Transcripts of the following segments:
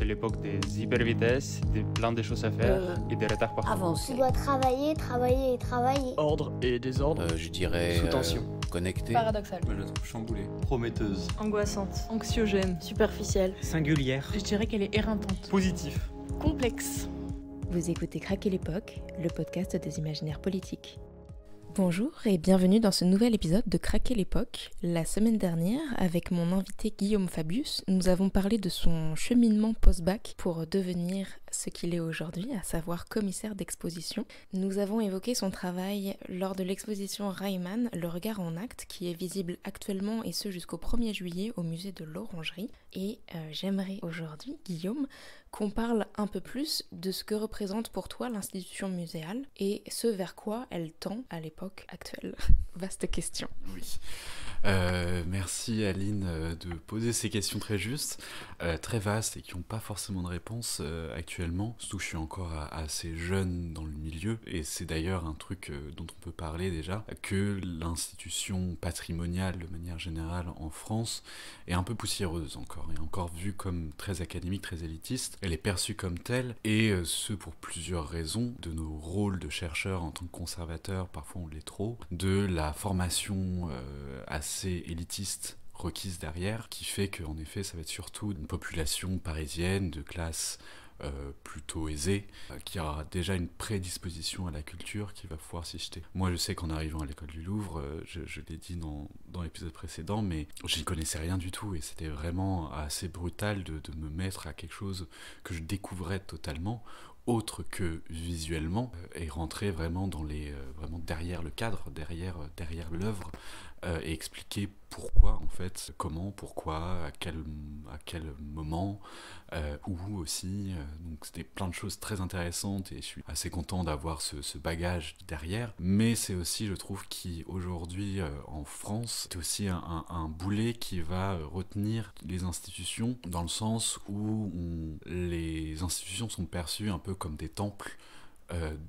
C'est l'époque des hypervitesses, de plein de choses à faire et des retards partout. Avancer. Tu dois travailler, travailler et travailler. Ordre et désordre. Je dirais Sous tension. connecté. Paradoxal. Moi, je la trouve chamboulée. Prometteuse. Angoissante. Anxiogène. Superficielle. Singulière. Je dirais qu'elle est éreintante. Positif. Complexe. Vous écoutez Craquer l'époque, le podcast des imaginaires politiques. Bonjour et bienvenue dans ce nouvel épisode de Craquer l'époque. La semaine dernière, avec mon invité Guillaume Fabius, nous avons parlé de son cheminement post-bac pour devenir ce qu'il est aujourd'hui, à savoir commissaire d'exposition. Nous avons évoqué son travail lors de l'exposition Reimann, Le regard en acte, qui est visible actuellement et ce jusqu'au 1er juillet au musée de l'Orangerie. Et j'aimerais aujourd'hui, Guillaume, qu'on parle un peu plus de ce que représente pour toi l'institution muséale et ce vers quoi elle tend à l'époque actuelle. Vaste question. Oui. Merci Aline de poser ces questions très justes, très vastes et qui n'ont pas forcément de réponse actuellement. Surtout que je suis encore assez jeune dans le milieu et c'est d'ailleurs un truc dont on peut parler déjà, que l'institution patrimoniale de manière générale en France est un peu poussiéreuse encore, et encore vue comme très académique, très élitiste. Elle est perçue comme telle et ce pour plusieurs raisons, de nos rôles de chercheurs en tant que conservateurs, parfois on l'est trop, de la formation assez élitiste requise derrière, qui fait qu'en effet ça va être surtout une population parisienne de classe plutôt aisée, qui aura déjà une prédisposition à la culture, qui va pouvoir s'y jeter. Moi je sais qu'en arrivant à l'école du Louvre, je l'ai dit dans l'épisode précédent, mais je n'y connaissais rien du tout et c'était vraiment assez brutal de me mettre à quelque chose que je découvrais totalement, autre que visuellement, et rentrer vraiment dans vraiment derrière le cadre, derrière l'œuvre, et expliquer pourquoi en fait, comment, pourquoi, à quel moment, où aussi. Donc c'était plein de choses très intéressantes et je suis assez content d'avoir ce bagage derrière. Mais c'est aussi, je trouve, qu'aujourd'hui en France, c'est aussi un boulet qui va retenir les institutions dans le sens où les institutions sont perçues un peu comme des temples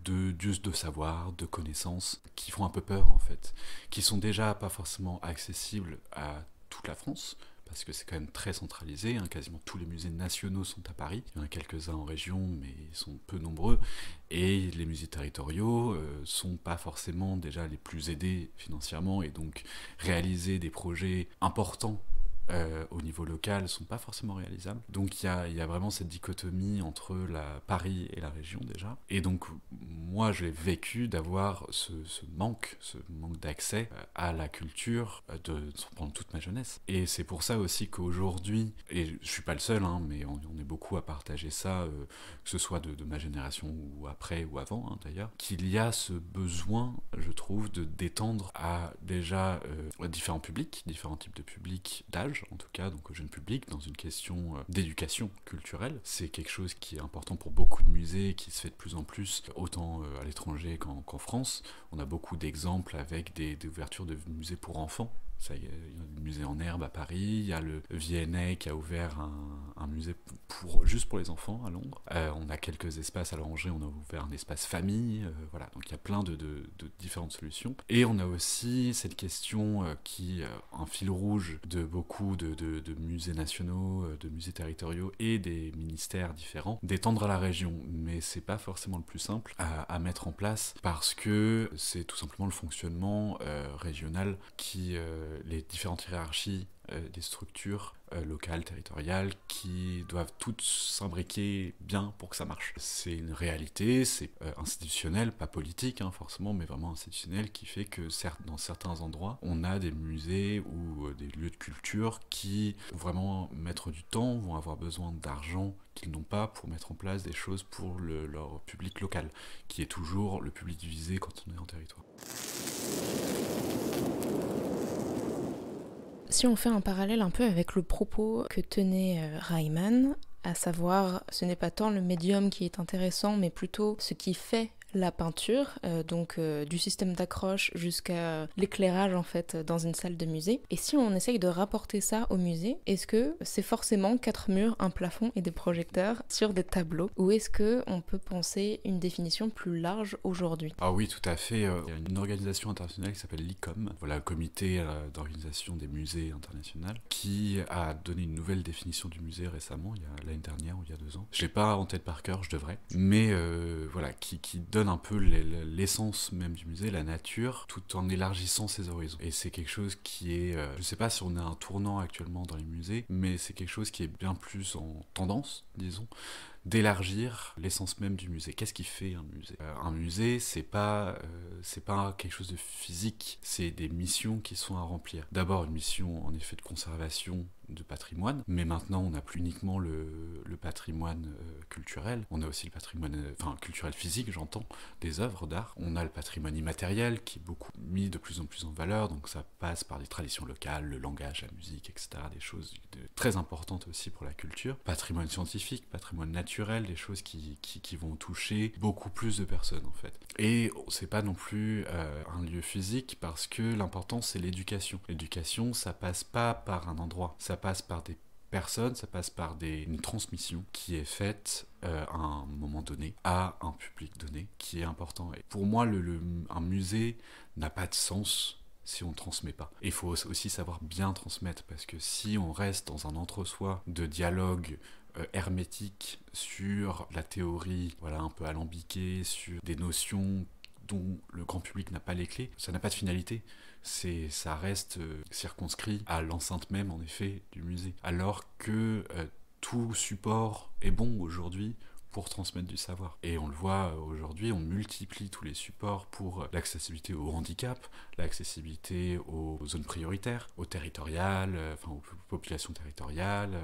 de savoir, de connaissances, qui font un peu peur en fait, qui sont déjà pas forcément accessibles à toute la France, parce que c'est quand même très centralisé, quasiment tous les musées nationaux sont à Paris, il y en a quelques-uns en région, mais ils sont peu nombreux, et les musées territoriaux sont pas forcément déjà les plus aidés financièrement, et donc réaliser des projets importants au niveau local sont pas forcément réalisables. Donc il y a vraiment cette dichotomie entre Paris et la région déjà. Et donc moi j'ai vécu d'avoir ce manque d'accès à la culture pendant toute ma jeunesse. Et c'est pour ça aussi qu'aujourd'hui, et je suis pas le seul, mais on est beaucoup à partager ça, que ce soit de ma génération ou après ou avant d'ailleurs, qu'il y a ce besoin, je trouve, de d'étendre à déjà différents publics, différents types de publics d'âge, en tout cas, donc au jeune public, dans une question d'éducation culturelle. C'est quelque chose qui est important pour beaucoup de musées, qui se fait de plus en plus, autant à l'étranger qu'en France. On a beaucoup d'exemples avec des ouvertures de musées pour enfants. Ça, il y a le musée en herbe à Paris, il y a le V&A qui a ouvert un musée juste pour les enfants à Londres. On a quelques espaces à l'Orangerie, on a ouvert un espace famille, voilà. Donc il y a plein de différentes solutions. Et on a aussi cette question qui un fil rouge de beaucoup de musées nationaux, de musées territoriaux et des ministères différents, d'étendre à la région. Mais c'est pas forcément le plus simple à mettre en place parce que c'est tout simplement le fonctionnement régional qui les différentes hiérarchies des structures locales, territoriales, qui doivent toutes s'imbriquer bien pour que ça marche. C'est une réalité, c'est institutionnel, pas politique forcément, mais vraiment institutionnel, qui fait que dans certains endroits, on a des musées ou des lieux de culture qui vont vraiment mettre du temps, vont avoir besoin d'argent qu'ils n'ont pas pour mettre en place des choses pour leur public local, qui est toujours le public visé quand on est en territoire. Si on fait un parallèle un peu avec le propos que tenait Reimann, à savoir ce n'est pas tant le médium qui est intéressant, mais plutôt ce qui fait la peinture, du système d'accroche jusqu'à l'éclairage en fait dans une salle de musée. Et si on essaye de rapporter ça au musée, est-ce que c'est forcément 4 murs, un plafond et des projecteurs sur des tableaux, ou est-ce que on peut penser une définition plus large aujourd'hui? Ah oui, tout à fait. Il y a une organisation internationale qui s'appelle l'ICOM, voilà, le comité d'organisation des musées internationaux, qui a donné une nouvelle définition du musée récemment, l'année dernière ou il y a 2 ans. Je l'ai pas en tête par cœur, je devrais, mais voilà, qui donne un peu l'essence même du musée, la nature, tout en élargissant ses horizons. Et c'est quelque chose qui est, je sais pas si on a un tournant actuellement dans les musées, mais c'est quelque chose qui est bien plus en tendance, disons, d'élargir l'essence même du musée. Qu'est-ce qui fait un musée? Un musée, c'est pas quelque chose de physique, c'est des missions qui sont à remplir. D'abord une mission en effet de conservation de patrimoine, mais maintenant on n'a plus uniquement le patrimoine culturel, on a aussi le patrimoine culturel physique, j'entends, des œuvres d'art. On a le patrimoine immatériel qui est beaucoup mis de plus en plus en valeur, donc ça passe par des traditions locales, le langage, la musique, etc. Des choses très importantes aussi pour la culture. Patrimoine scientifique, patrimoine naturel, des choses qui vont toucher beaucoup plus de personnes en fait. Et c'est pas non plus un lieu physique parce que l'important c'est l'éducation. L'éducation, ça passe pas par un endroit, ça passe par des personnes, ça passe par une transmission qui est faite à un moment donné, à un public donné, qui est important. Et pour moi, un musée n'a pas de sens si on ne transmet pas. Il faut aussi savoir bien transmettre, parce que si on reste dans un entre-soi de dialogue hermétique sur la théorie, voilà, un peu alambiquée, sur des notions dont le grand public n'a pas les clés, ça n'a pas de finalité. Ça reste circonscrit à l'enceinte même, en effet, du musée. Alors que tout support est bon aujourd'hui pour transmettre du savoir. Et on le voit aujourd'hui, on multiplie tous les supports pour l'accessibilité au handicap, l'accessibilité aux zones prioritaires, aux territoriales, aux populations territoriales,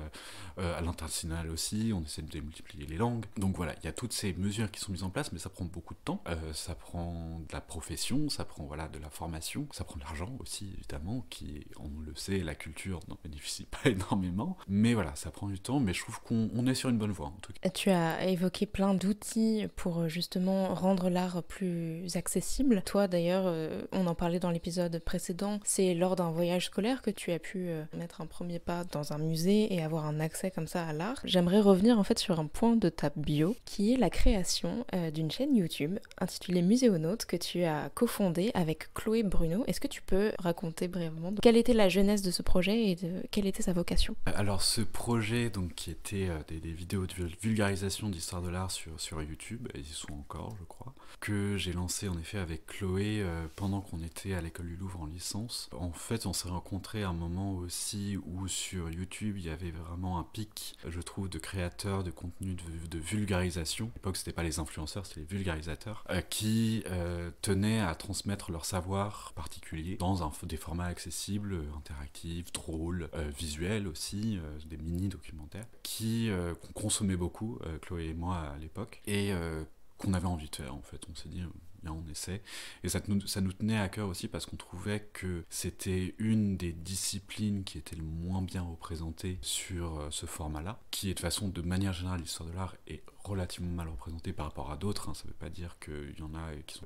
à l'international aussi, on essaie de démultiplier les langues. Donc voilà, il y a toutes ces mesures qui sont mises en place, mais ça prend beaucoup de temps, ça prend de la profession, ça prend de la formation, ça prend de l'argent aussi, évidemment, qui, on le sait, la culture n'en bénéficie pas énormément, mais voilà, ça prend du temps, mais je trouve qu'on est sur une bonne voie, en tout cas. Tu as évoqué plein d'outils pour justement rendre l'art plus accessible. Toi d'ailleurs, on en parlait dans l'épisode précédent, c'est lors d'un voyage scolaire que tu as pu mettre un premier pas dans un musée et avoir un accès comme ça à l'art. J'aimerais revenir en fait sur un point de ta bio, qui est la création d'une chaîne YouTube intitulée Muséonautes que tu as cofondée avec Chloé Bruno. Est-ce que tu peux raconter brièvement quelle était la genèse de ce projet et quelle était sa vocation? Alors ce projet, donc, qui était des vidéos de vulgarisation d'histoire de l'art sur YouTube, et ils y sont encore je crois, que j'ai lancé en effet avec Chloé pendant qu'on était à l'école du Louvre en licence. En fait on s'est rencontrés à un moment aussi où sur YouTube il y avait vraiment un pic, je trouve, de créateurs de contenu de vulgarisation. À l'époque c'était pas les influenceurs, c'était les vulgarisateurs, qui tenaient à transmettre leur savoir particulier dans des formats accessibles, interactifs, drôles, visuels aussi, des mini-documentaires, qu'on consommait beaucoup, Chloé et moi à l'époque, et qu'on avait envie de faire en fait. On s'est dit, bien, on essaie. Et ça nous tenait à cœur aussi parce qu'on trouvait que c'était une des disciplines qui était le moins bien représentée sur ce format-là, qui est de façon, de manière générale, l'histoire de l'art est relativement mal représentée par rapport à d'autres, hein. Ça veut pas dire qu'il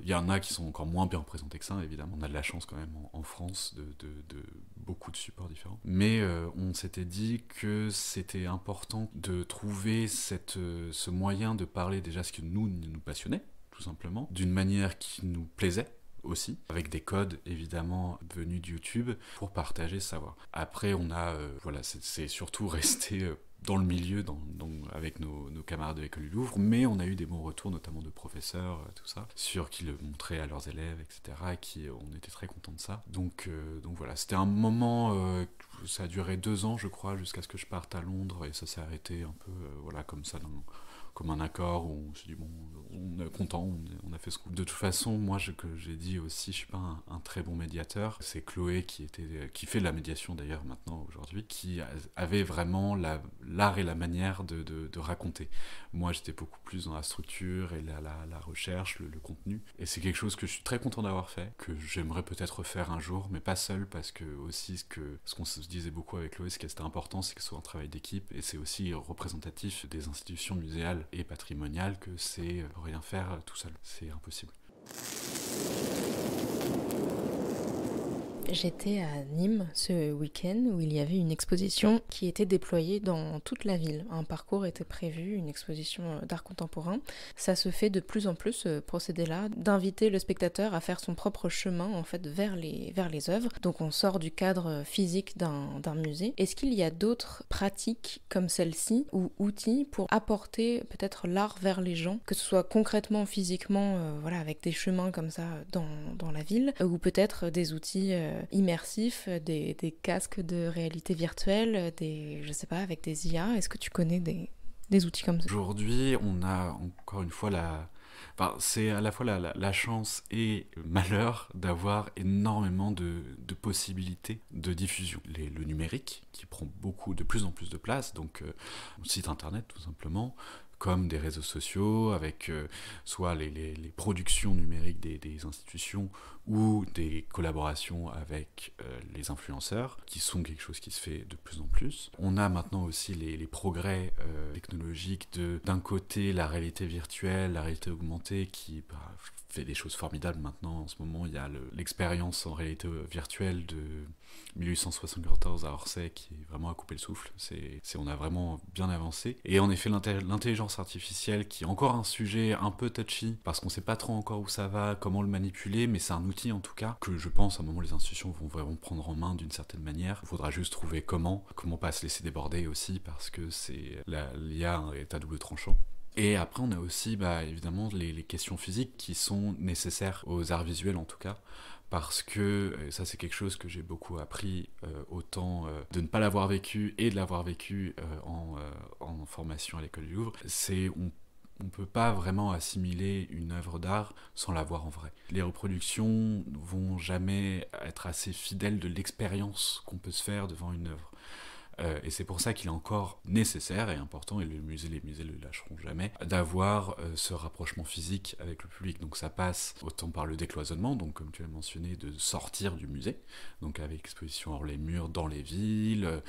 y en a qui sont encore moins bien représentés que ça, évidemment. On a de la chance quand même en France de beaucoup de supports différents. Mais on s'était dit que c'était important de trouver ce moyen de parler déjà ce qui nous passionnait, tout simplement, d'une manière qui nous plaisait aussi, avec des codes évidemment venus de YouTube pour partager ce savoir. Après on a, c'est surtout resté dans le milieu, avec nos camarades de l'école du Louvre, mais on a eu des bons retours, notamment de professeurs, tout ça, qui le montraient à leurs élèves, etc., on était très contents de ça. Donc voilà, c'était un moment, ça a duré 2 ans je crois, jusqu'à ce que je parte à Londres, et ça s'est arrêté un peu, comme ça, comme un accord où on s'est dit bon, on est content, on a fait ce coup. De toute façon, moi, que j'ai dit aussi, je suis pas un très bon médiateur. C'est Chloé qui fait de la médiation d'ailleurs maintenant aujourd'hui, qui avait vraiment l'art et la manière de raconter. Moi, j'étais beaucoup plus dans la structure et la recherche, le contenu. Et c'est quelque chose que je suis très content d'avoir fait, que j'aimerais peut-être faire un jour, mais pas seul, parce que aussi ce qu'on se disait beaucoup avec Chloé, ce qui était important, c'est que ce soit un travail d'équipe, et c'est aussi représentatif des institutions muséales culturel et patrimonial que c'est rien faire tout seul. C'est impossible. J'étais à Nîmes ce week-end où il y avait une exposition qui était déployée dans toute la ville. Un parcours était prévu, une exposition d'art contemporain. Ça se fait de plus en plus, ce procédé-là, d'inviter le spectateur à faire son propre chemin en fait vers les œuvres. Donc on sort du cadre physique d'un musée. Est-ce qu'il y a d'autres pratiques comme celle-ci ou outils pour apporter peut-être l'art vers les gens, que ce soit concrètement, physiquement, avec des chemins comme ça dans la ville, ou peut-être des outils immersifs, des casques de réalité virtuelle, avec des IA. Est-ce que tu connais des outils comme ça? Aujourd'hui, on a encore une fois c'est à la fois la chance et le malheur d'avoir énormément de possibilités de diffusion. Le numérique, qui prend de plus en plus de place, donc site internet tout simplement, comme des réseaux sociaux, avec soit les productions numériques des institutions ou des collaborations avec les influenceurs, qui sont quelque chose qui se fait de plus en plus. On a maintenant aussi les progrès technologiques d'un côté la réalité virtuelle, la réalité augmentée, qui fait des choses formidables maintenant. En ce moment, il y a l'expérience en réalité virtuelle de 1874 à Orsay qui est vraiment à couper le souffle. On a vraiment bien avancé. Et en effet, l'intelligence artificielle, qui est encore un sujet un peu touchy, parce qu'on ne sait pas trop encore où ça va, comment le manipuler, mais c'est un outil en tout cas que je pense à un moment les institutions vont vraiment prendre en main d'une certaine manière. Il faudra juste trouver comment pas se laisser déborder aussi, parce que l'IA est à double tranchant. Et après, on a aussi évidemment les questions physiques qui sont nécessaires aux arts visuels en tout cas, parce que, et ça c'est quelque chose que j'ai beaucoup appris, autant de ne pas l'avoir vécu et de l'avoir vécu en formation à l'école du Louvre, on ne peut pas vraiment assimiler une œuvre d'art sans la voir en vrai. Les reproductions ne vont jamais être assez fidèles de l'expérience qu'on peut se faire devant une œuvre. Et c'est pour ça qu'il est encore nécessaire et important, et les musées ne le lâcheront jamais, d'avoir ce rapprochement physique avec le public. Donc ça passe autant par le décloisonnement, donc comme tu l'as mentionné, de sortir du musée, donc avec exposition hors les murs, dans les villes,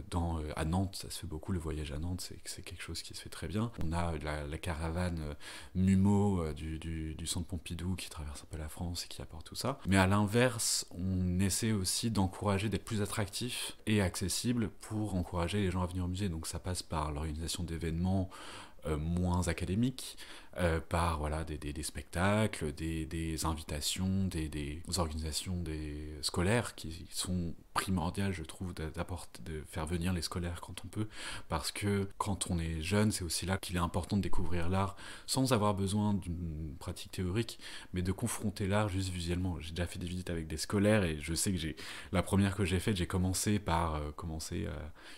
à Nantes, ça se fait beaucoup, le voyage à Nantes, c'est quelque chose qui se fait très bien. On a la caravane MUMO du Centre Pompidou qui traverse un peu la France et qui apporte tout ça. Mais à l'inverse, on essaie aussi d'encourager, d'être plus attractif et accessible pour encourager les gens à venir au musée. Donc ça passe par l'organisation d'événements moins académiques, par des spectacles, des invitations, des organisations scolaires qui sont primordiales, je trouve, de faire venir les scolaires quand on peut, parce que quand on est jeune, c'est aussi là qu'il est important de découvrir l'art sans avoir besoin d'une pratique théorique, mais de confronter l'art juste visuellement. J'ai déjà fait des visites avec des scolaires et je sais que la première que j'ai faite, j'ai commencé par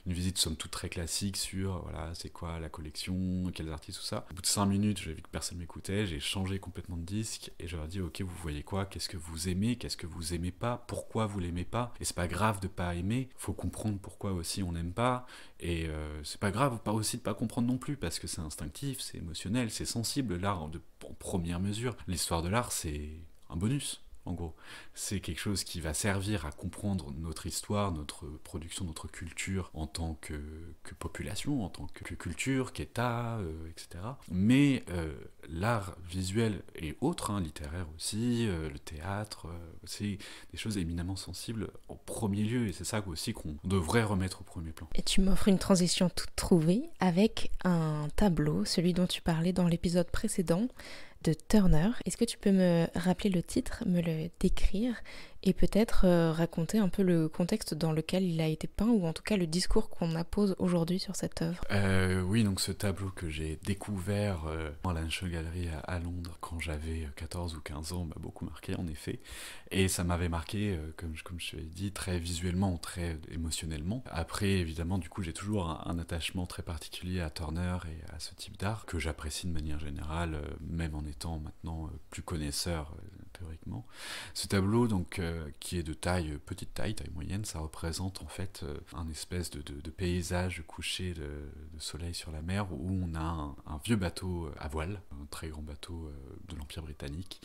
une visite somme toute très classique sur c'est quoi la collection, quels artistes, tout ça. Au bout de 5 minutes, j'ai vu que personne m'écoutait, j'ai changé complètement de disque et je leur ai dit ok, vous voyez quoi, qu'est-ce que vous aimez, qu'est-ce que vous aimez pas, pourquoi vous l'aimez pas, et c'est pas grave de pas aimer, faut comprendre pourquoi aussi on n'aime pas, et c'est pas grave aussi de pas comprendre non plus, parce que c'est instinctif, c'est émotionnel, c'est sensible, l'art en première mesure. L'histoire de l'art, c'est un bonus. En gros, c'est quelque chose qui va servir à comprendre notre histoire, notre production, notre culture en tant que population, en tant que culture, qu'État, etc. Mais l'art visuel et autres, littéraire aussi, le théâtre, c'est des choses éminemment sensibles en premier lieu, et c'est ça aussi qu'on devrait remettre au premier plan. Et tu m'offres une transition toute trouvée avec un tableau, celui dont tu parlais dans l'épisode précédent, de Turner. Est-ce que tu peux me rappeler le titre, me le décrire et peut-être raconter un peu le contexte dans lequel il a été peint, ou en tout cas le discours qu'on appose aujourd'hui sur cette œuvre? Oui, donc ce tableau que j'ai découvert à la National Gallery à Londres quand j'avais 14 ou 15 ans m'a beaucoup marqué en effet, et ça m'avait marqué, comme je l'ai dit, très visuellement, très émotionnellement. Après évidemment du coup j'ai toujours un attachement très particulier à Turner et à ce type d'art que j'apprécie de manière générale, même en étant maintenant plus connaisseur théoriquement. Ce tableau donc qui est de petite taille moyenne, ça représente en fait un espèce de paysage couché de soleil sur la mer, où on a un vieux bateau à voile, un très grand bateau de l'Empire britannique,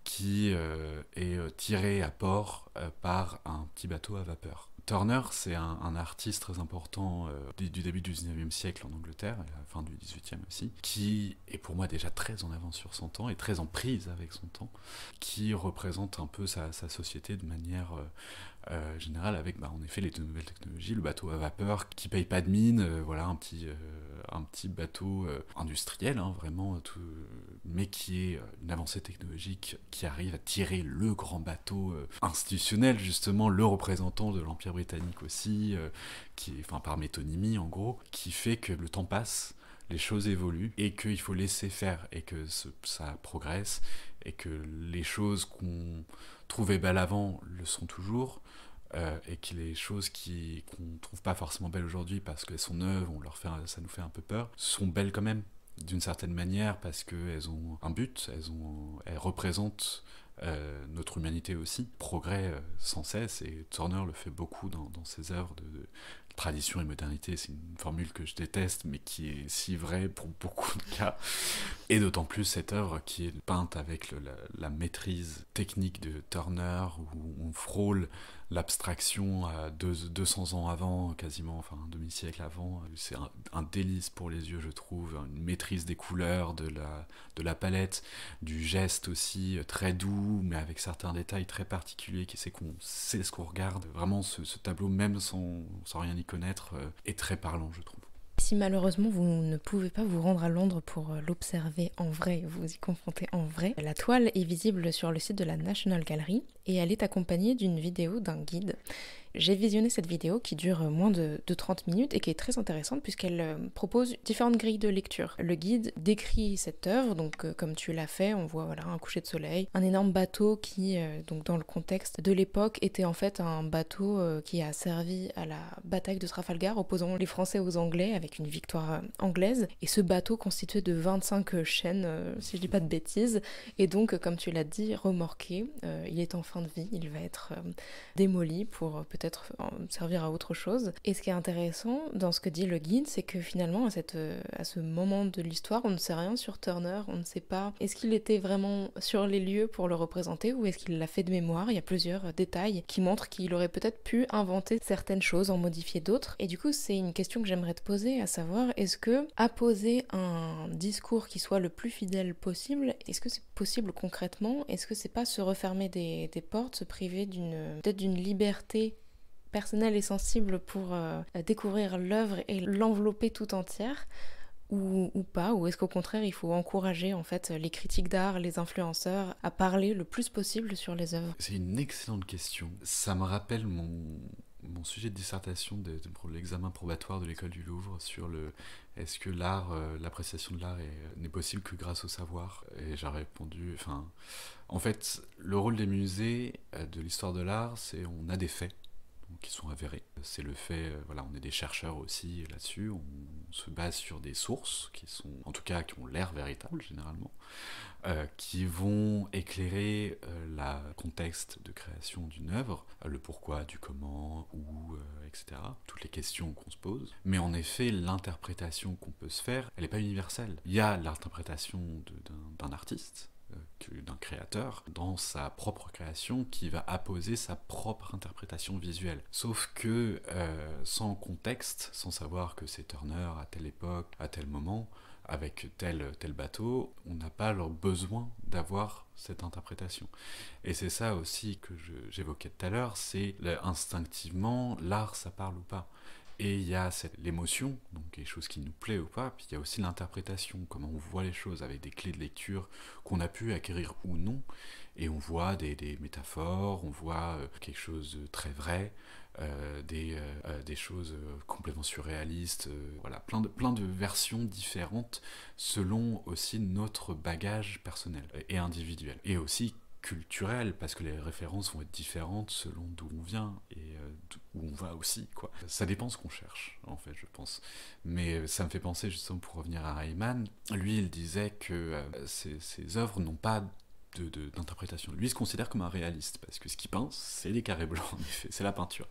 qui est tiré à port par un petit bateau à vapeur. Turner, c'est un artiste très important du début du 19e siècle en Angleterre, et à la fin du 18e aussi, qui est pour moi déjà très en avance sur son temps et très en prise avec son temps, qui représente un peu sa société de manière générale avec en effet les nouvelles technologies, le bateau à vapeur qui paye pas de mine, voilà un petit bateau industriel vraiment, mais qui est une avancée technologique qui arrive à tirer le grand bateau institutionnel, justement le représentant de l'Empire britannique aussi, qui est, par métonymie en gros, qui fait que le temps passe, les choses évoluent et qu'il faut laisser faire et que ça progresse et que les choses qu'on trouvait belles avant le sont toujours, et que les choses qu'on ne trouve pas forcément belles aujourd'hui parce qu'elles sont neuves, ça nous fait un peu peur, sont belles quand même d'une certaine manière parce qu'elles ont un but, elles représentent notre humanité aussi, progrès sans cesse, et Turner le fait beaucoup dans ses œuvres de tradition et modernité. C'est une formule que je déteste mais qui est si vraie pour beaucoup de cas, et d'autant plus cette œuvre qui est peinte avec la maîtrise technique de Turner, où on frôle l'abstraction à 200 ans avant, quasiment, un demi-siècle avant. C'est un délice pour les yeux, je trouve, une maîtrise des couleurs, de la palette, du geste aussi, très doux, mais avec certains détails très particuliers, qui c'est qu'on sait ce qu'on regarde. Vraiment, ce tableau, même sans rien y connaître, est très parlant, je trouve. Si malheureusement vous ne pouvez pas vous rendre à Londres pour l'observer en vrai, vous y confronter en vrai, la toile est visible sur le site de la National Gallery et elle est accompagnée d'une vidéo d'un guide. J'ai visionné cette vidéo qui dure moins de 30 minutes et qui est très intéressante puisqu'elle propose différentes grilles de lecture. Le guide décrit cette œuvre, donc comme tu l'as fait, on voit un coucher de soleil, un énorme bateau qui, donc dans le contexte de l'époque, était en fait un bateau qui a servi à la bataille de Trafalgar, opposant les Français aux Anglais avec une victoire anglaise. Et ce bateau constitué de 25 chaînes, si je dis pas de bêtises, et donc comme tu l'as dit, remorqué. Il est en fin de vie, il va être démoli pour peut-être servir à autre chose. Et ce qui est intéressant dans ce que dit le guide, c'est que finalement à ce moment de l'histoire, on ne sait rien sur Turner, on ne sait pas est-ce qu'il était vraiment sur les lieux pour le représenter ou est-ce qu'il l'a fait de mémoire. Il y a plusieurs détails qui montrent qu'il aurait peut-être pu inventer certaines choses, en modifier d'autres. Et du coup, c'est une question que j'aimerais te poser, à savoir, est-ce que apposer un discours qui soit le plus fidèle possible, est-ce que c'est possible concrètement? Est-ce que c'est pas se refermer des portes, se priver peut-être d'une liberté personnelle et sensible pour découvrir l'œuvre et l'envelopper tout entière, ou pas, ou est-ce qu'au contraire il faut encourager en fait les critiques d'art, les influenceurs à parler le plus possible sur les œuvres? C'est une excellente question. Ça me rappelle mon sujet de dissertation pour l'examen probatoire de l'école du Louvre sur est-ce que l'art, l'appréciation de l'art n'est possible que grâce au savoir? Et j'ai répondu, en fait, le rôle des musées de l'histoire de l'art, c'est on a des faits qui sont avérés. C'est le fait, on est des chercheurs aussi là-dessus, on se base sur des sources qui sont, en tout cas, qui ont l'air véritables généralement, qui vont éclairer le contexte de création d'une œuvre, le pourquoi, du comment, où, etc. Toutes les questions qu'on se pose. Mais en effet, l'interprétation qu'on peut se faire, elle n'est pas universelle. Il y a l'interprétation d'un artiste, d'un créateur, dans sa propre création, qui va apposer sa propre interprétation visuelle. Sauf que, sans contexte, sans savoir que c'est Turner à telle époque, à tel moment, avec tel bateau, on n'a pas leur besoin d'avoir cette interprétation. Et c'est ça aussi que j'évoquais tout à l'heure, c'est instinctivement, l'art, ça parle ou pas. Et il y a l'émotion, donc quelque chose qui nous plaît ou pas, puis il y a aussi l'interprétation, comment on voit les choses avec des clés de lecture qu'on a pu acquérir ou non, et on voit des métaphores, on voit quelque chose de très vrai, des choses complètement surréalistes, plein de versions différentes selon aussi notre bagage personnel et individuel, et aussi culturel, parce que les références vont être différentes selon d'où on vient et où on va aussi, quoi. Ça dépend ce qu'on cherche, en fait, je pense. Mais ça me fait penser, justement, pour revenir à Rayman, lui, il disait que ses œuvres n'ont pas d'interprétation. Lui, il se considère comme un réaliste, parce que ce qu'il peint, c'est des carrés blancs, en effet, c'est la peinture.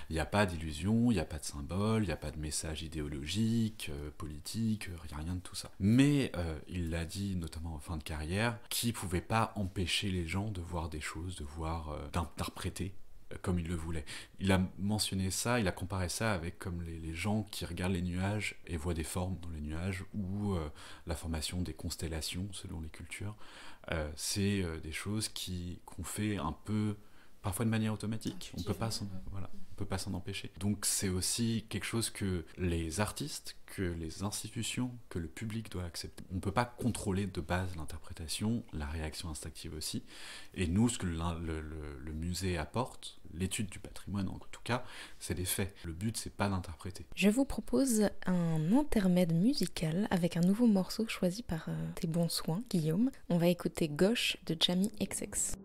Il n'y a pas d'illusion, il n'y a pas de symbole, il n'y a pas de message idéologique, politique, il n'y a rien de tout ça. Mais il l'a dit, notamment en fin de carrière, qu'il ne pouvait pas empêcher les gens de voir des choses, d'interpréter comme il le voulait. Il a mentionné ça, il a comparé ça avec comme les gens qui regardent les nuages et voient des formes dans les nuages, ou la formation des constellations selon les cultures. C'est des choses qu'on fait un peu, parfois de manière automatique. On peut pas s'en empêcher. Donc c'est aussi quelque chose que les artistes, que les institutions, que le public doit accepter. On ne peut pas contrôler de base l'interprétation, la réaction instinctive aussi. Et nous, ce que le musée apporte, l'étude du patrimoine en tout cas, c'est des faits. Le but, c'est pas d'interpréter. Je vous propose un intermède musical avec un nouveau morceau choisi par tes bons soins, Guillaume. On va écouter Gauche de Jamie XX.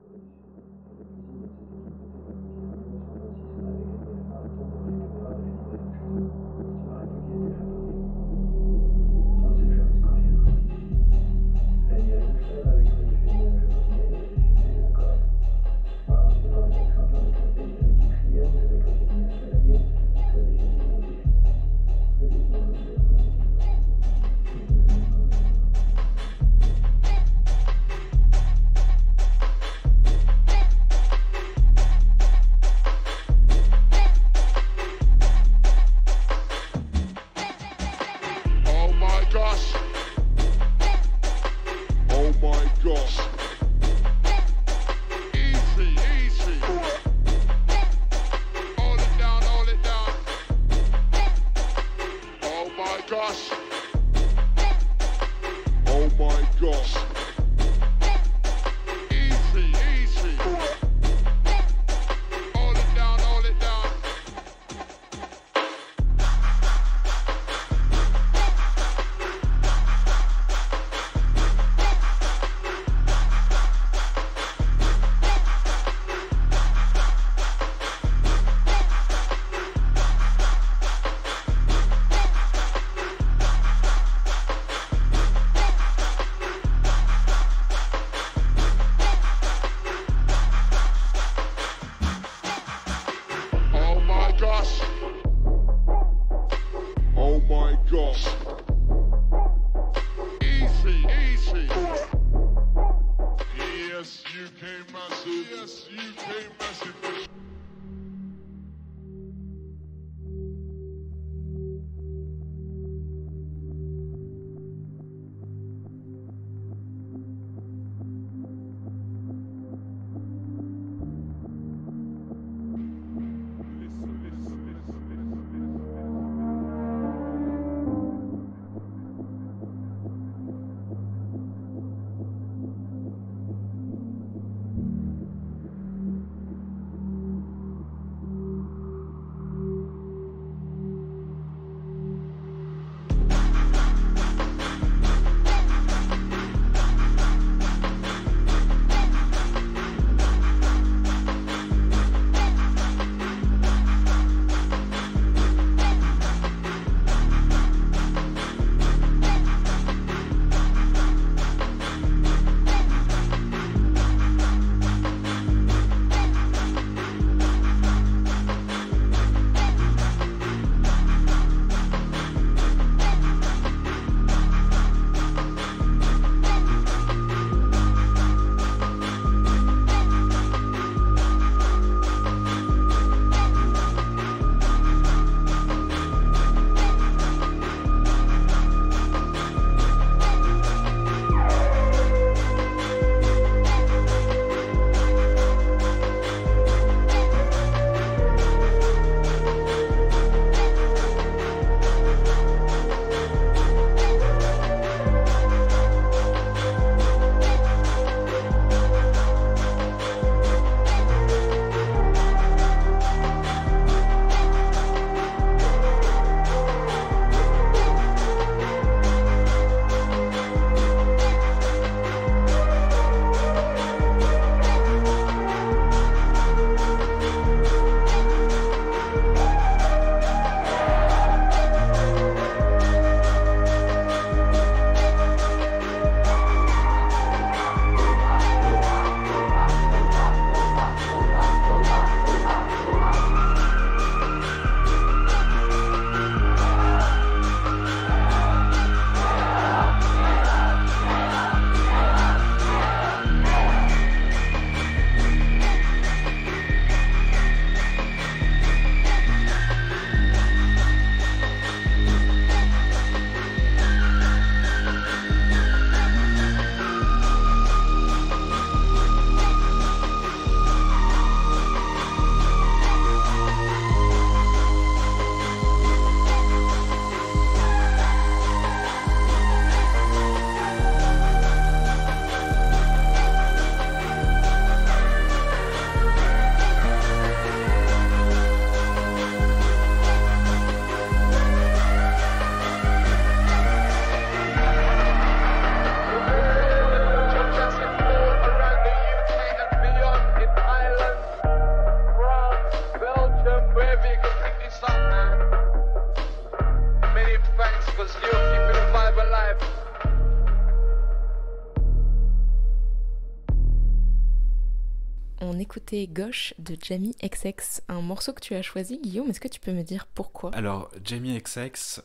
écouté Gauche de Jamie XX, un morceau que tu as choisi. Guillaume, est-ce que tu peux me dire pourquoi ? Alors, Jamie XX,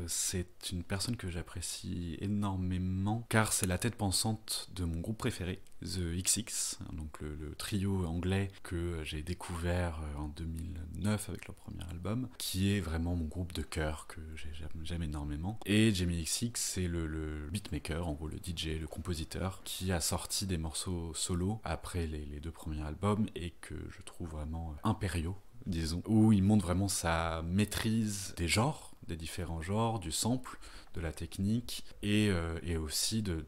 c'est une personne que j'apprécie énormément, car c'est la tête pensante de mon groupe préféré, The XX, donc le trio anglais que j'ai découvert en 2009 avec leur premier album, qui est vraiment mon groupe de cœur que j'aime énormément. Et Jamie XX, c'est le beatmaker, en gros le DJ, le compositeur, qui a sorti des morceaux solo après les 2 premiers albums et que je trouve vraiment impériaux, disons, où il montre vraiment sa maîtrise des genres, des différents genres, du sample, de la technique et aussi de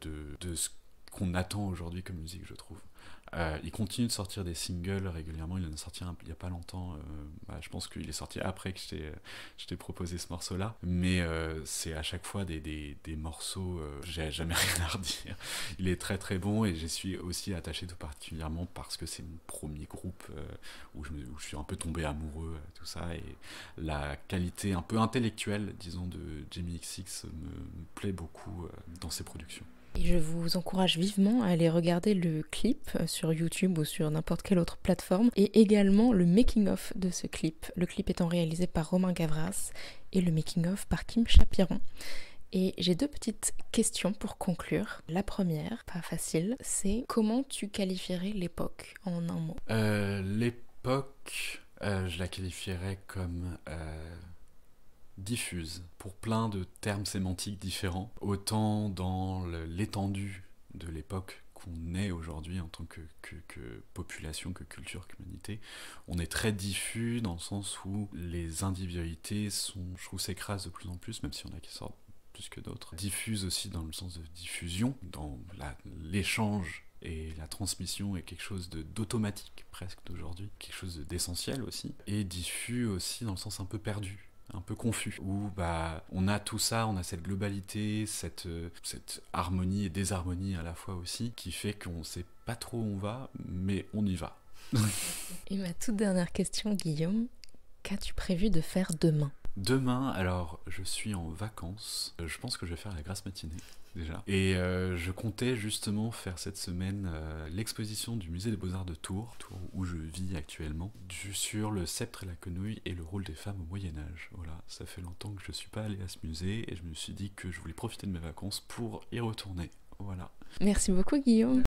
ce qu'on attend aujourd'hui comme musique, je trouve. Il continue de sortir des singles régulièrement, il en a sorti un il n'y a pas longtemps, je pense qu'il est sorti après que je t'ai proposé ce morceau-là, mais c'est à chaque fois des morceaux, j'ai jamais rien à redire. Il est très très bon et j'y suis aussi attaché tout particulièrement parce que c'est mon premier groupe où je suis un peu tombé amoureux, tout ça, et la qualité un peu intellectuelle, disons, de Jamie XX me plaît beaucoup dans ses productions. Et je vous encourage vivement à aller regarder le clip sur YouTube ou sur n'importe quelle autre plateforme, et également le making-of de ce clip. Le clip étant réalisé par Romain Gavras et le making-of par Kim Chapiron. Et j'ai 2 petites questions pour conclure. La première, pas facile, c'est comment tu qualifierais l'époque en un mot ? L'époque, je la qualifierais comme diffuse, pour plein de termes sémantiques différents, autant dans l'étendue de l'époque qu'on est aujourd'hui en tant que population, que culture, qu'humanité. On est très diffus dans le sens où les individualités je trouve, s'écrasent de plus en plus, même s'il y en a qui sortent plus que d'autres. Diffuse aussi dans le sens de diffusion, dans l'échange et la transmission est quelque chose d'automatique presque d'aujourd'hui, quelque chose d'essentiel aussi, et diffus aussi dans le sens un peu perdu, un peu confus, où on a tout ça, on a cette globalité, cette harmonie et désharmonie à la fois aussi, qui fait qu'on sait pas trop où on va, mais on y va. Et ma toute dernière question, Guillaume, qu'as-tu prévu de faire demain ? Demain, alors, je suis en vacances, je pense que je vais faire la grasse matinée, déjà. Et je comptais justement faire cette semaine l'exposition du musée des Beaux-Arts de Tours où je vis actuellement, sur le sceptre et la quenouille et le rôle des femmes au Moyen-Âge. Voilà, ça fait longtemps que je suis pas allé à ce musée et je me suis dit que je voulais profiter de mes vacances pour y retourner. Voilà. Merci beaucoup, Guillaume.